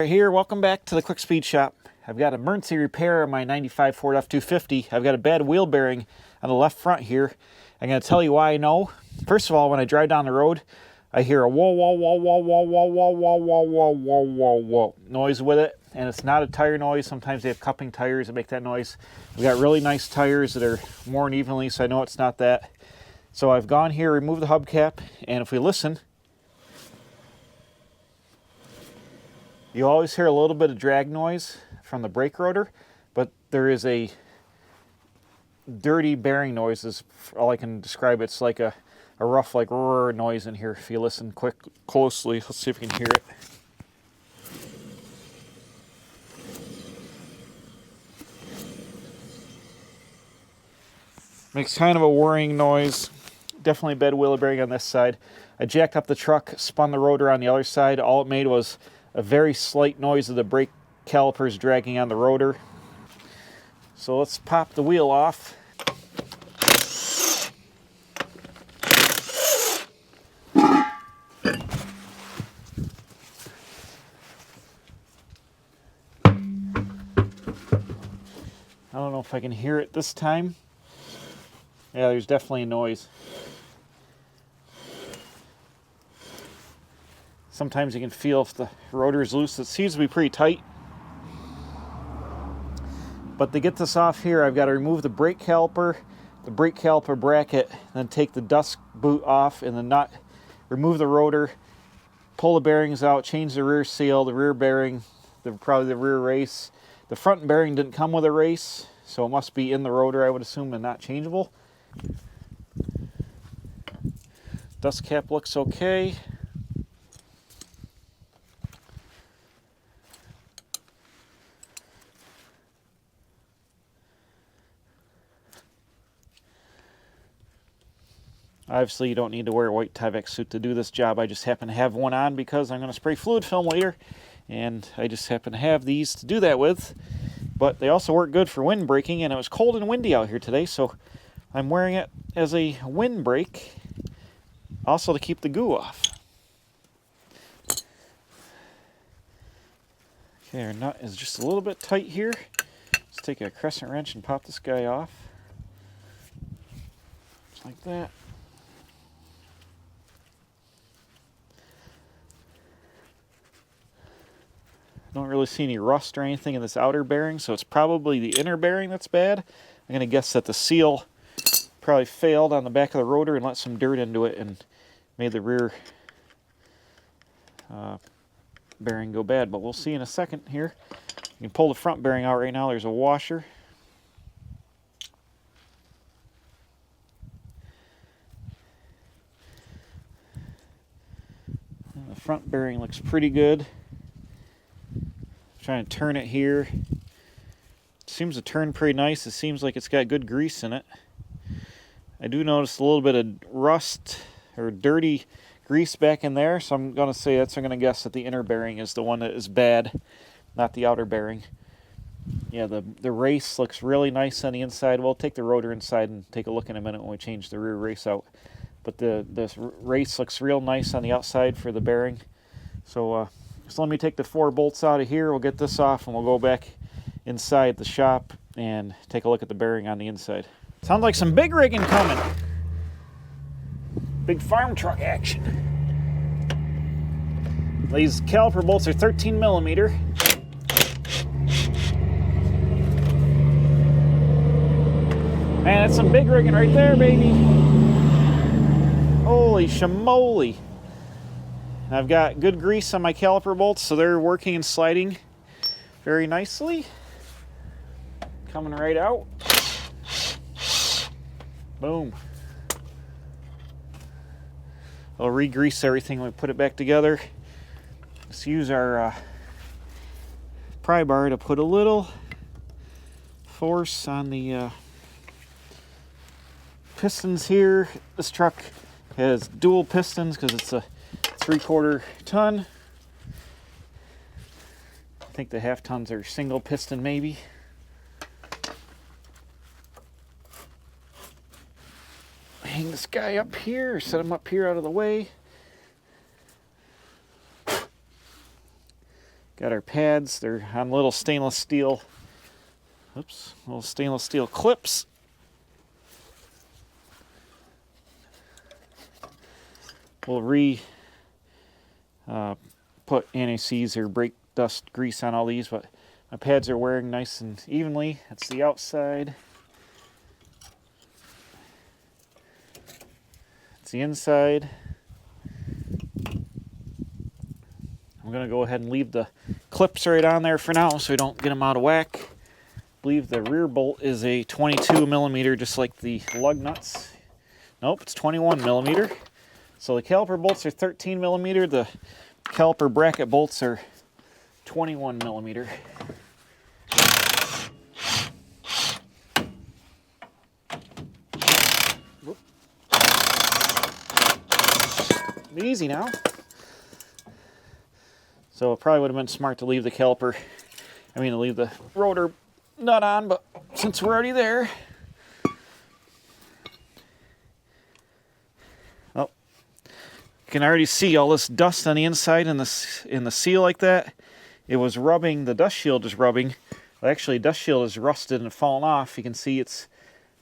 Here, welcome back to the Quick Speed Shop. I've got an emergency repair on my 95 Ford F250. I've got a bad wheel bearing on the left front here. I'm going to tell you why I know. First of all, when I drive down the road, I hear a whoa, whoa, whoa, whoa, whoa, whoa, whoa, whoa, whoa, whoa, whoa, whoa, whoa noise with it. And it's not a tire noise. Sometimes they have cupping tires that make that noise. We've got really nice tires that are worn evenly, so I know it's not that. So I've gone here, removed the hubcap, and if we listen, you always hear a little bit of drag noise from the brake rotor, but there is a dirty bearing noise is all I can describe. It's like a rough, like roar noise in here. If you listen closely, let's see if we can hear it. Makes kind of a whirring noise. Definitely bad wheel bearing on this side. I jacked up the truck, spun the rotor on the other side. All it made was a very slight noise of the brake calipers dragging on the rotor. So let's pop the wheel off. I don't know if I can hear it this time. Yeah, there's definitely a noise. Sometimes you can feel if the rotor is loose. It seems to be pretty tight. But to get this off here, I've got to remove the brake caliper bracket, then take the dust boot off and the nut, remove the rotor, pull the bearings out, change the rear seal, the rear bearing, probably the rear race. The front bearing didn't come with a race, so it must be in the rotor, I would assume, and not changeable. Dust cap looks okay. Obviously, you don't need to wear a white Tyvek suit to do this job. I just happen to have one on because I'm going to spray fluid film later, and I just happen to have these to do that with. But they also work good for wind braking, and it was cold and windy out here today, so I'm wearing it as a wind brake, also to keep the goo off. Okay, our nut is just a little bit tight here. Let's take a crescent wrench and pop this guy off. Just like that. Don't really see any rust or anything in this outer bearing, so it's probably the inner bearing that's bad. I'm going to guess that the seal probably failed on the back of the rotor and let some dirt into it and made the rear bearing go bad, but we'll see in a second here. You can pull the front bearing out right now. There's a washer. And the front bearing looks pretty good. Trying to turn it here. It seems to turn pretty nice. It seems like it's got good grease in it. I do notice a little bit of rust or dirty grease back in there, so I'm going to guess that the inner bearing is the one that is bad, not the outer bearing. Yeah, the race looks really nice on the inside. We'll take the rotor inside and take a look in a minute when we change the rear race out. But the race looks real nice on the outside for the bearing. So let me take the 4 bolts out of here. We'll get this off and we'll go back inside the shop and take a look at the bearing on the inside. Sounds like some big rigging coming. Big farm truck action. These caliper bolts are 13 millimeter. Man, that's some big rigging right there, baby. Holy shamoly. I've got good grease on my caliper bolts, so they're working and sliding very nicely. Coming right out. Boom. I'll re-grease everything when we put it back together. Let's use our pry bar to put a little force on the pistons here. This truck has dual pistons because it's a 3/4 ton. I think the half tons are single piston maybe. Hang this guy up here, set him up here out of the way. Got our pads. They're on little stainless steel, little stainless steel clips. We'll put anti-seize or brake dust grease on all these, but my pads are wearing nice and evenly. That's the outside. It's the inside. I'm going to go ahead and leave the clips right on there for now so we don't get them out of whack. I believe the rear bolt is a 22 millimeter, just like the lug nuts. Nope, it's 21 millimeter. So the caliper bolts are 13 millimeter. The caliper bracket bolts are 21 millimeter. Easy now. So it probably would have been smart to leave the to leave the rotor nut on, but since we're already there. Oh, you can already see all this dust on the inside in the seal like that. It was rubbing, the dust shield is rubbing. Well, actually, dust shield is rusted and fallen off. You can see it's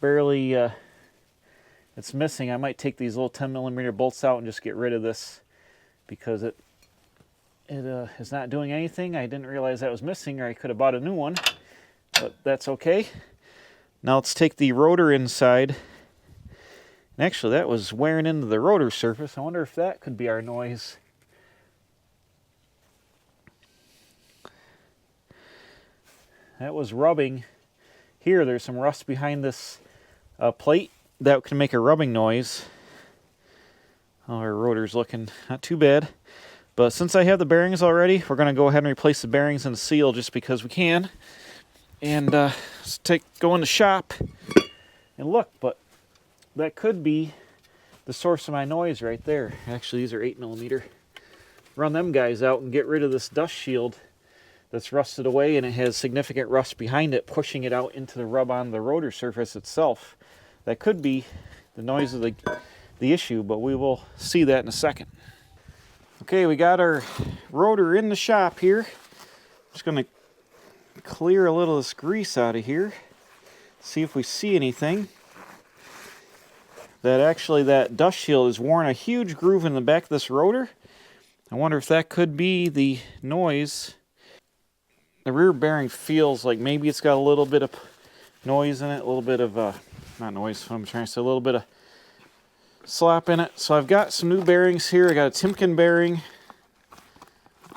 barely, it's missing. I might take these little 10 millimeter bolts out and just get rid of this because it is not doing anything. I didn't realize that was missing, or I could have bought a new one, but that's okay. Now let's take the rotor inside. And actually, that was wearing into the rotor surface. I wonder if that could be our noise. That was rubbing. Here, there's some rust behind this plate that can make a rubbing noise. Oh, our rotor's looking not too bad. But since I have the bearings already, we're going to go ahead and replace the bearings and the seal just because we can. And go in the shop and look, but that could be the source of my noise right there. Actually, these are 8 millimeter. Run them guys out and get rid of this dust shield that's rusted away, and it has significant rust behind it, pushing it out into the rub on the rotor surface itself. That could be the noise of the issue, but we will see that in a second. Okay, we got our rotor in the shop here. Just going to clear a little of this grease out of here. See if we see anything. That dust shield has worn a huge groove in the back of this rotor. I wonder if that could be the noise. The rear bearing feels like maybe it's got a little bit of noise in it, a little bit of, not noise, what I'm trying to say, a little bit of slap in it. So I've got some new bearings here. I got a Timken bearing.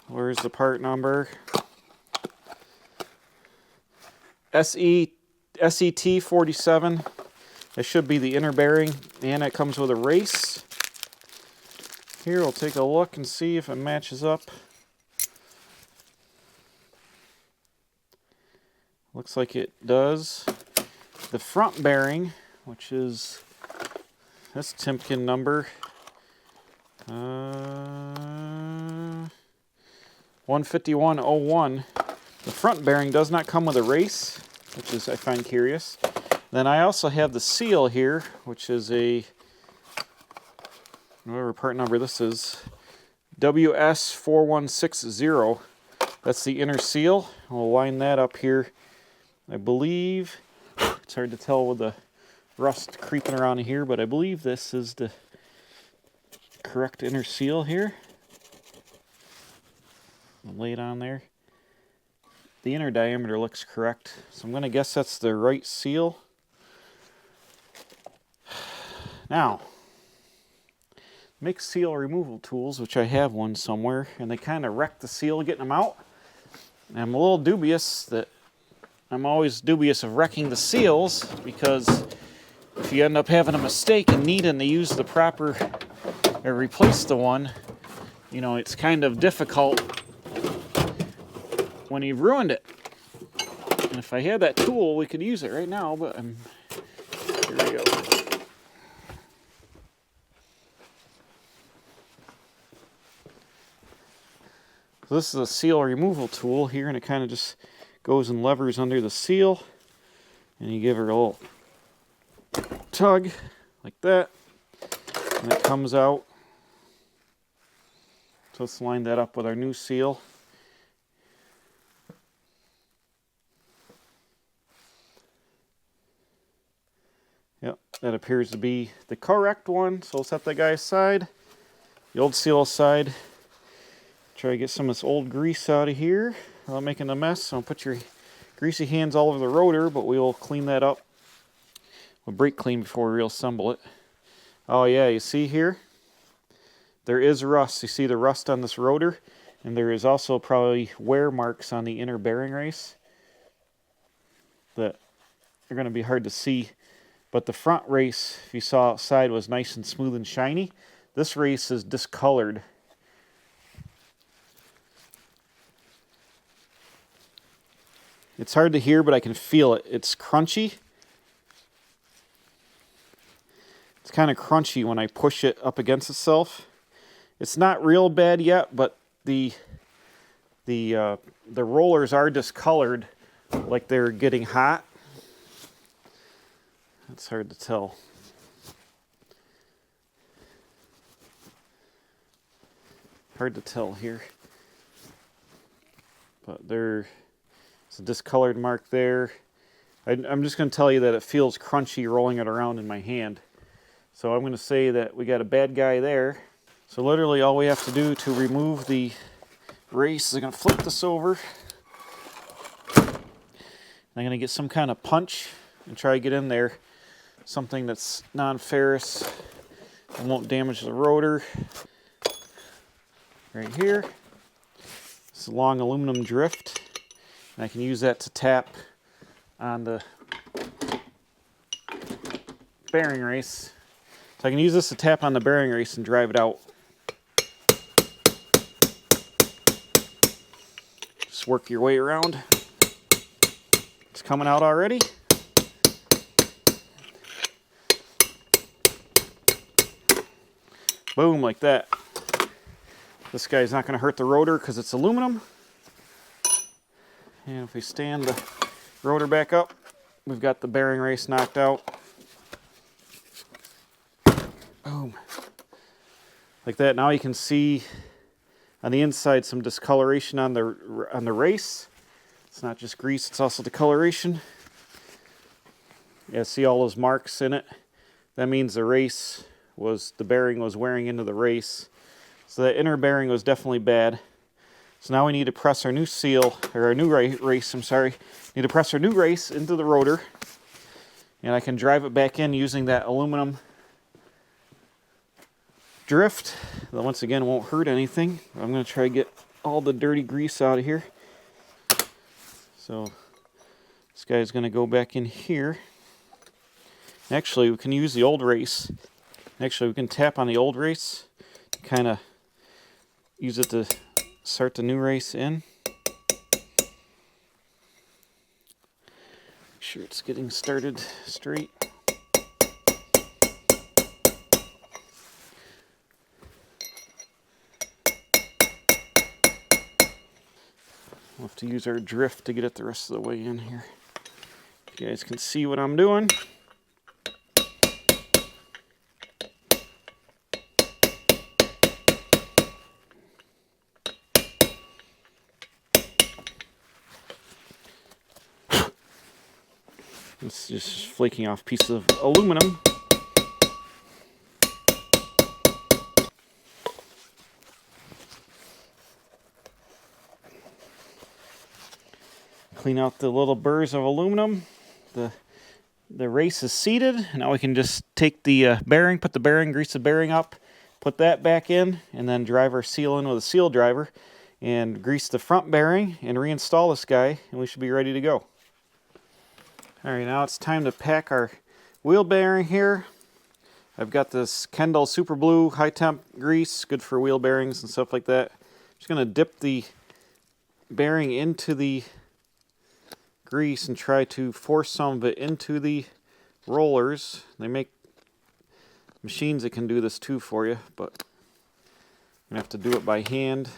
Where's the part number? SET 47. That should be the inner bearing, and it comes with a race. Here, we'll take a look and see if it matches up. Looks like it does. The front bearing, which is this Timken number, 15101. The front bearing does not come with a race, which is I find curious. Then I also have the seal here, which is a, whatever part number this is, WS4160. That's the inner seal. We'll line that up here. I believe, it's hard to tell with the rust creeping around here, but I believe this is the correct inner seal here. I'll lay it on there. The inner diameter looks correct, so I'm going to guess that's the right seal. Now, make seal removal tools, which I have one somewhere, and they kind of wreck the seal getting them out. And I'm a little dubious that I'm always dubious of wrecking the seals, because if you end up having a mistake and needing to use the proper or replace the one, you know, it's kind of difficult when you've ruined it. And if I had that tool, we could use it right now, but here we go. So this is a seal removal tool here, and it kind of just goes and levers under the seal, and you give her a little tug like that, and it comes out. So let's line that up with our new seal. That appears to be the correct one, so we'll set that guy aside. The old seal aside. Try to get some of this old grease out of here without making a mess. Don't put your greasy hands all over the rotor, but we will clean that up. We'll brake clean before we reassemble it. Oh yeah, you see here? There is rust. You see the rust on this rotor? And there is also probably wear marks on the inner bearing race that are going to be hard to see. But the front race, if you saw outside, was nice and smooth and shiny. This race is discolored. It's hard to hear, but I can feel it. It's crunchy. It's kind of crunchy when I push it up against itself. It's not real bad yet, but the rollers are discolored, like they're getting hot. It's hard to tell. Hard to tell here. But there's a discolored mark there. I'm just going to tell you that it feels crunchy rolling it around in my hand. So I'm going to say that we got a bad guy there. So literally all we have to do to remove the race is I'm going to flip this over. I'm going to get some kind of punch and try to get in there something that's non-ferrous and won't damage the rotor. Right here. It's a long aluminum drift. And I can use that to tap on the bearing race. So I can use this to tap on the bearing race and drive it out. Just work your way around. It's coming out already. Boom, like that. This guy's not going to hurt the rotor because it's aluminum. And if we stand the rotor back up, we've got the bearing race knocked out. Boom. Like that. Now you can see on the inside some discoloration on the race. It's not just grease, it's also discoloration. Yeah, see all those marks in it? That means the bearing was wearing into the race. So the inner bearing was definitely bad. So now we need to press our new seal, or our new race, Need to press our new race into the rotor. And I can drive it back in using that aluminum drift. That once again won't hurt anything. I'm going to try to get all the dirty grease out of here. So this guy's going to go back in here. Actually, we can use the old race. Actually, we can tap on the old race, kind of use it to start the new race in. Make sure it's getting started straight. We'll have to use our drift to get it the rest of the way in here. You guys can see what I'm doing. It's just flaking off pieces of aluminum. Clean out the little burrs of aluminum. The race is seated. Now we can just take the bearing, put the bearing, grease the bearing up, put that back in, and then drive our seal in with a seal driver and grease the front bearing and reinstall this guy, and we should be ready to go. Alright, now it's time to pack our wheel bearing here. I've got this Kendall Super Blue high temp grease, good for wheel bearings and stuff like that. I'm just going to dip the bearing into the grease and try to force some of it into the rollers. They make machines that can do this too for you, but I'm going to have to do it by hand.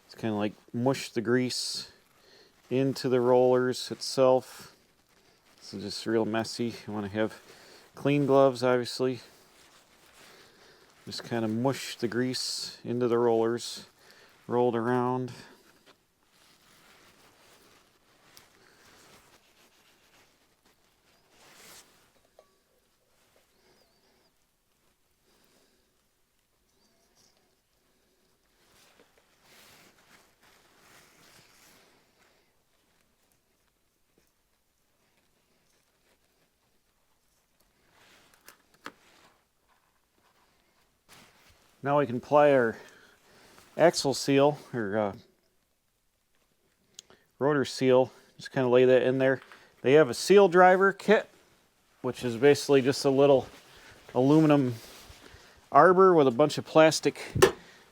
It's kind of like mush the grease into the rollers itself. This is just real messy. You want to have clean gloves, obviously. Just kind of mush the grease into the rollers, rolled around. Now we can apply our axle seal, or rotor seal. Just kind of lay that in there. They have a seal driver kit, which is basically just a little aluminum arbor with a bunch of plastic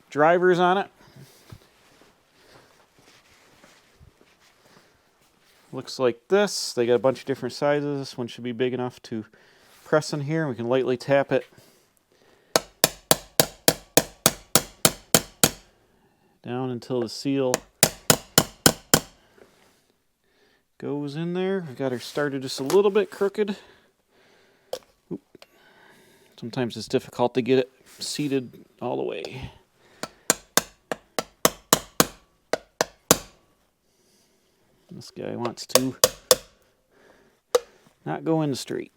drivers on it. Looks like this. They got a bunch of different sizes. This one should be big enough to press in here. We can lightly tap it down until the seal goes in there. We've got her started just a little bit crooked. Oop. Sometimes it's difficult to get it seated all the way. This guy wants to not go in straight.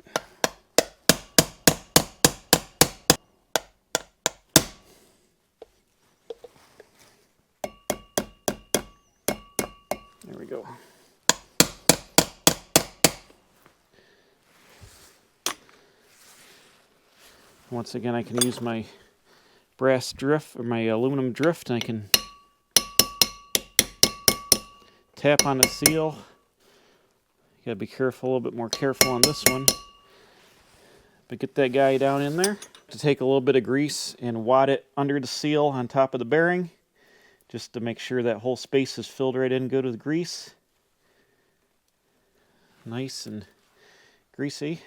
There we go. Once again, I can use my brass drift or my aluminum drift, and I can tap on the seal. You gotta be careful, a little bit more careful on this one. But get that guy down in there. To take a little bit of grease and wad it under the seal on top of the bearing, just to make sure that whole space is filled right in good with grease. Nice and greasy.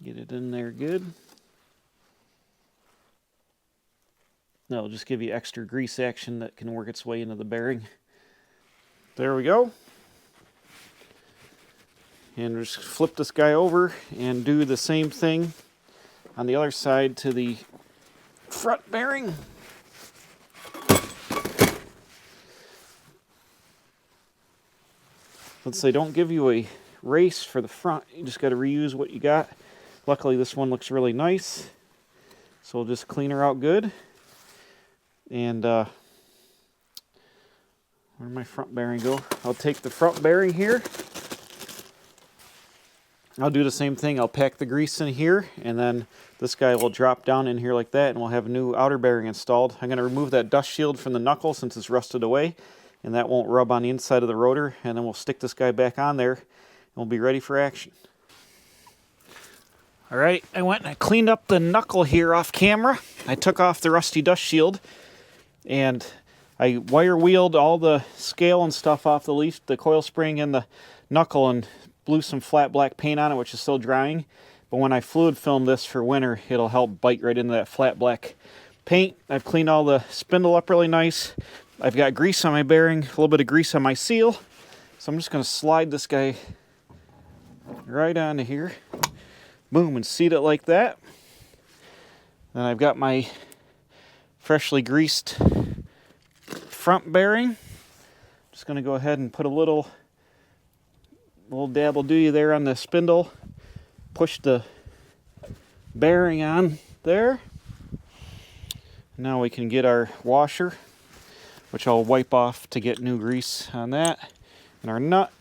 Get it in there good. That'll just give you extra grease action that can work its way into the bearing. There we go. And just flip this guy over and do the same thing on the other side to the front bearing. Since they don't give you a race for the front, you just got to reuse what you got. Luckily this one looks really nice, so we'll just clean her out good. And where'd my front bearing go? I'll take the front bearing here. I'll do the same thing. I'll pack the grease in here, and then this guy will drop down in here like that, and we'll have a new outer bearing installed. I'm going to remove that dust shield from the knuckle since it's rusted away, and that won't rub on the inside of the rotor, and then we'll stick this guy back on there, and we'll be ready for action. Alright, I went and I cleaned up the knuckle here off camera. I took off the rusty dust shield, and I wire wheeled all the scale and stuff off the leaf, the coil spring and the knuckle, and blew some flat black paint on it, which is still drying. But when I fluid film this for winter, it'll help bite right into that flat black paint. I've cleaned all the spindle up really nice. I've got grease on my bearing, a little bit of grease on my seal. So I'm just going to slide this guy right onto here. Boom, and seat it like that. Then I've got my freshly greased front bearing. Just going to go ahead and put a little dab will do you there on the spindle. Push the bearing on there. Now we can get our washer, which I'll wipe off to get new grease on that. And our nut.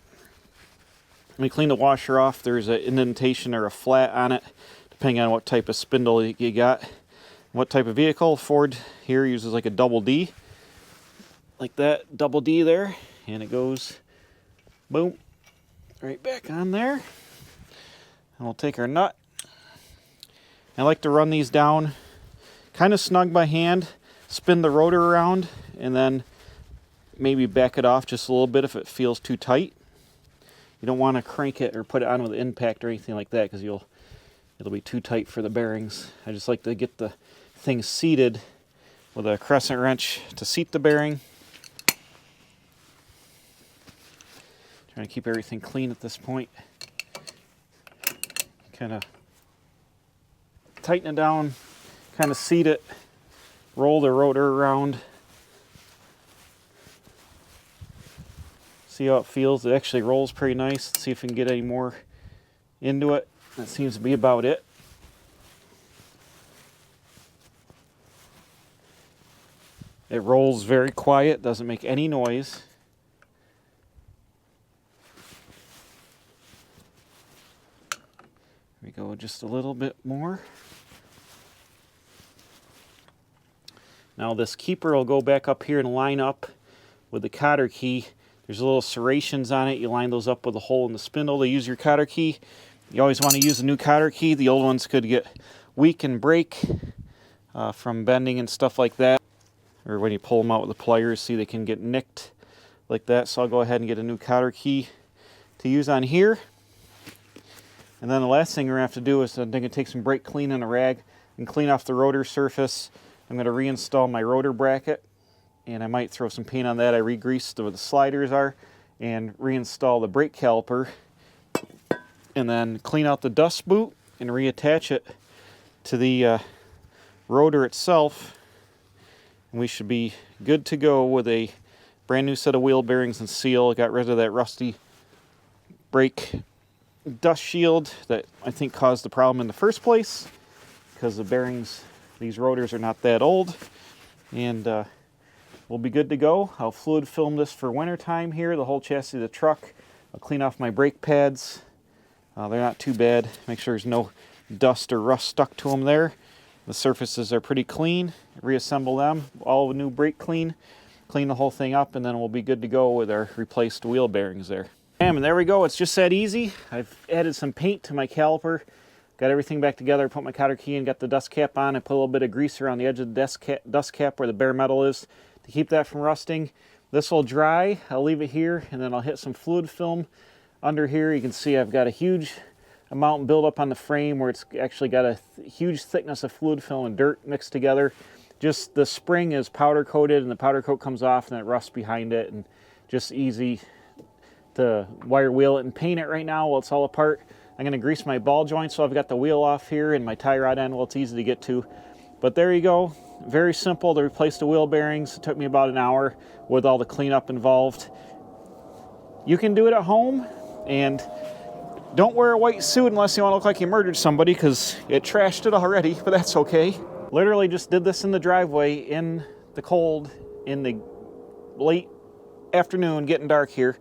When we clean the washer off, there's an indentation or a flat on it, depending on what type of spindle you got. What type of vehicle. Ford here uses like a double D. Like that, double D there. And it goes, boom, right back on there. And we'll take our nut. I like to run these down kind of snug by hand, spin the rotor around, and then maybe back it off just a little bit if it feels too tight. You don't want to crank it or put it on with impact or anything like that, because it'll be too tight for the bearings. I just like to get the thing seated with a crescent wrench to seat the bearing. Trying to keep everything clean at this point. Kind of tighten it down, kind of seat it, roll the rotor around. See how it feels. It actually rolls pretty nice. Let's see if we can get any more into it. That seems to be about it. It rolls very quiet, doesn't make any noise. we go, just a little bit more. Now this keeper will go back up here and line up with the cotter key. There's little serrations on it. You line those up with a hole in the spindle to use your cotter key. You always want to use a new cotter key. The old ones could get weak and break from bending and stuff like that. Or when you pull them out with the pliers, see, they can get nicked like that. So I'll go ahead and get a new cotter key to use on here. And then the last thing we're going to have to do is I'm going to take some brake clean and a rag and clean off the rotor surface. I'm going to reinstall my rotor bracket, and I might throw some paint on that. I re-greased where the sliders are, and reinstall the brake caliper, and then clean out the dust boot and reattach it to the rotor itself. And we should be good to go with a brand new set of wheel bearings and seal. Got rid of that rusty brake dust shield that I think caused the problem in the first place, because the bearings, these rotors are not that old. And we'll be good to go. I'll fluid film this for winter time here, the whole chassis of the truck. I'll clean off my brake pads. They're not too bad. Make sure there's no dust or rust stuck to them there. The surfaces are pretty clean. Reassemble them, all with new brake clean. Clean the whole thing up, and then we'll be good to go with our replaced wheel bearings there. And there we go. It's just that easy. I've added some paint to my caliper. Got everything back together, put my cotter key in, got the dust cap on, and put a little bit of grease around the edge of the dust cap where the bare metal is to keep that from rusting. This will dry. I'll leave it here, and then I'll hit some fluid film under here. You can see I've got a huge amount built up on the frame where it's actually got a huge thickness of fluid film and dirt mixed together. Just the spring is powder coated, and the powder coat comes off, and it rusts behind it, and just easy to wire wheel it and paint it right now while it's all apart. I'm going to grease my ball joint so I've got the wheel off here, and my tie rod end, well, it's easy to get to. But there you go. Very simple to replace the wheel bearings. It took me about an hour with all the cleanup involved. You can do it at home, and don't wear a white suit unless you want to look like you murdered somebody, because it trashed it already, but that's okay. Literally just did this in the driveway in the cold, in the late afternoon, getting dark here.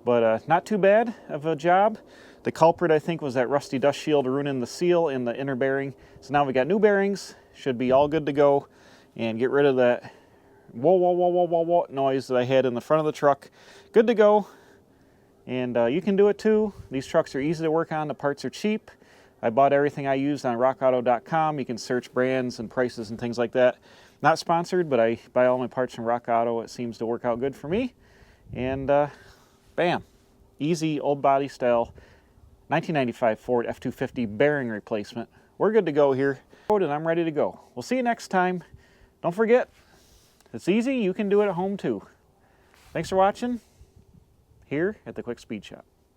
But not too bad of a job. The culprit, I think, was that rusty dust shield ruining the seal in the inner bearing. So now we got new bearings. Should be all good to go. And get rid of that whoa, whoa, whoa, whoa, whoa, whoa noise that I had in the front of the truck. Good to go. And you can do it too. These trucks are easy to work on. The parts are cheap. I bought everything I used on rockauto.com. You can search brands and prices and things like that. Not sponsored, but I buy all my parts from Rock Auto. It seems to work out good for me. And bam. Easy, old body style 1995 Ford F250 bearing replacement. We're good to go here, and I'm ready to go. We'll see you next time. Don't forget, it's easy. You can do it at home too. Thanks for watching here at the Quick Speed Shop.